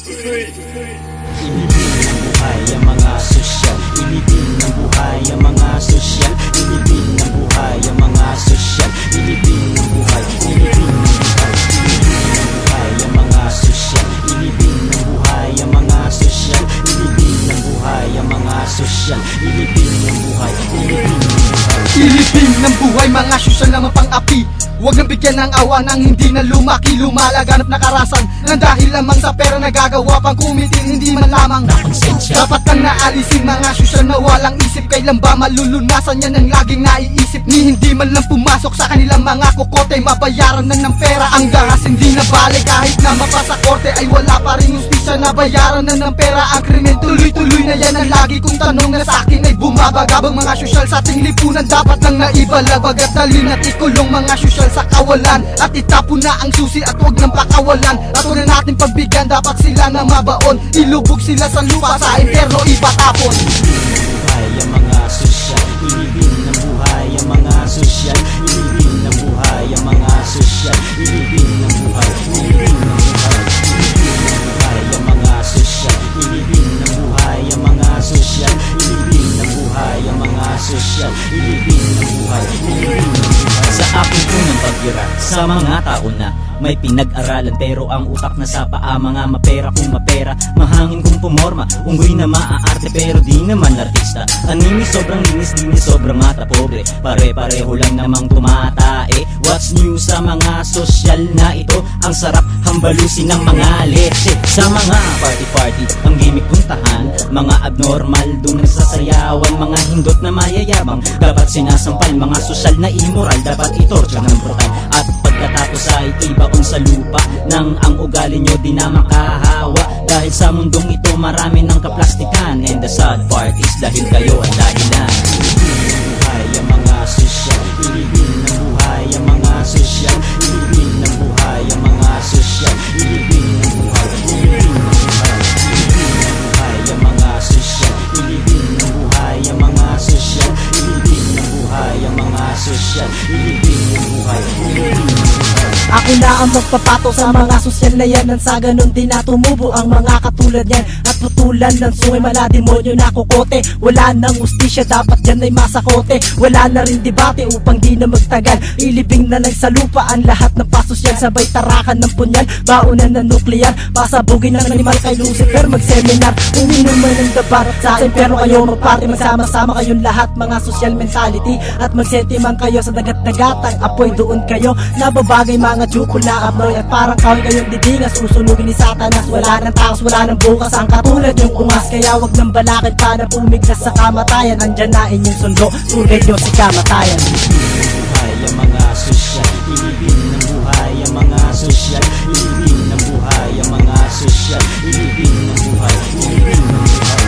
Ilibing ng buhay ang mga sosyal. Ilibing ng buhay ang mga sosyal. Ilibing ng buhay ang mga sosyal. Ilibing ng buhay. Ilibing ng buhay. Ilibing ng buhay ang mga sosyal. Ilibing ng buhay ang mga sosyal. Ilibing ng buhay ang mga sosyal. Ilibing ng buhay. Ilibing ng buhay. Ilibing ng buhay mga sosyal na mapang-api. Huwag nang bigyan ng awa ng hindi na lumaki, lumalaganap na karasan nang dahil lamang sa pera nagagawa pang kumitin, hindi man lamang nakonsensya. Dapat kang naalisin mga sosyal na walang isip. Kailan ba malulunasan yan ang laging naiisip ni hindi man lang pumasok sa kanilang mga kokote. Mabayaran na ng pera ang gas, hindi na balik kahit na mapasa korte ay wala pa rin justisya. Nabayaran na ng pera ang krimen, tuloy-tuloy na yan ang lagi kong tanong na sa akin ay bumabagabang mga sosyal sa ating lipunan. Dapat lang naibalabag at dalhin at ikulong mga sosyal sa kawalan at itapon na ang susi at huwag ng pakawalan. At huwag na natin pagbigyan, dapat sila na mabaon. Ilubog sila sa lupa, sa impyerno ipatapon. Buhay ang mga sosyal. Ilibing ng buhay ang mga sosyal. Ilibing ng buhay ang mga sosyal. Ilibing ng buhay. Ilibing ng buhay. Ilibing ng buhay ang mga sosyal. Ilibing ng buhay ang mga sosyal. Ilibing ng buhay ang mga sosyal. Ilibing ng buhay. Ilibing ng buhay. Sa aking unang pagbira sa mga tao na may pinag-aralan pero ang utak na sa paa, mga mapera kung mapera, mahangin kung pumorma, unggoy na maaarte pero di naman artista. Animi sobrang linis, dinis sobrang mata pobre, pare-pareho lang namang tumatae. What's new sa mga sosyal na ito? Ang sarap hambalusin ng mga leche. Sa mga party-party, ang gimmick puntahan, mga abnormal dun nagsasayawan, mga hindot na mayayabang, dapat sinasampal, mga sosyal na immoral, dapat itorture ng brutal. At pagkatapos ay ibaon sa lupa nang ang ugali nyo di na makahawa. Dahil sa mundong ito marami ng kaplastikan, and the sad part is dahil kayo ang dahilan. Ilibing ng buhay ang mga sosyal. Ilibing ng buhay ang mga sosyal. Ilibing ng buhay ang mga sosyal. Ilibing ng buhay. Ilibing ng buhay. Ilibing ng buhay ang mga sosyal. Ilibing ng buhay ang mga sosyal. Ilibing ng buhay ang mga sosyal. Ilibing ng buhay. Ilibing ng buhay. Ako na ang magpapato sa mga sosyal na yan, nang sa ganun din na tumubo ang mga katulad yan. At putulan ng sungay malademonyo na kukote. Wala nang ustisya, dapat yan ay masakote. Wala na rin debate upang di na magtagal. Ilibing na lang sa lupa ang lahat ng pasosyal. Sabay tarakan ng punyal, baunan ng nuklear, pasabugin ng animal kay Lucifer. Mag-seminar, uminuman ng dabar sa akin pero kayo magparty. Magsama-sama kayong lahat mga social mentality. At magsentiman kayo sa dagat-dagatang apoy. Doon kayo nababagay mga jupula abroy. At parang kawin kayong didingas, susunugin ni Satanas. Wala ng taos, wala ng bukas, ang katulad yung kungas. Kaya wag nang balakid pa na bumiglas sa kamatayan. Nandyan na inyong sundo, tulad nyo si kamatayan. Buhay ang mga sosyal. Ilibing ng buhay ang mga sosyal. Ilibing ng buhay ang mga sosyal. Ilibing ng buhay. Ilibing ng buhay.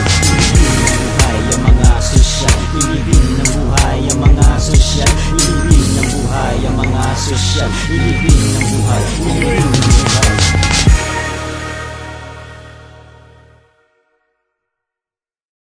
Ilibing ng buhay ang mga sosyal. Ilibing ng buhay ang mga sosyal. Ilibing ng buhay ang mga sosyal. Ilibing ng buhay. Ilibing ng buhay.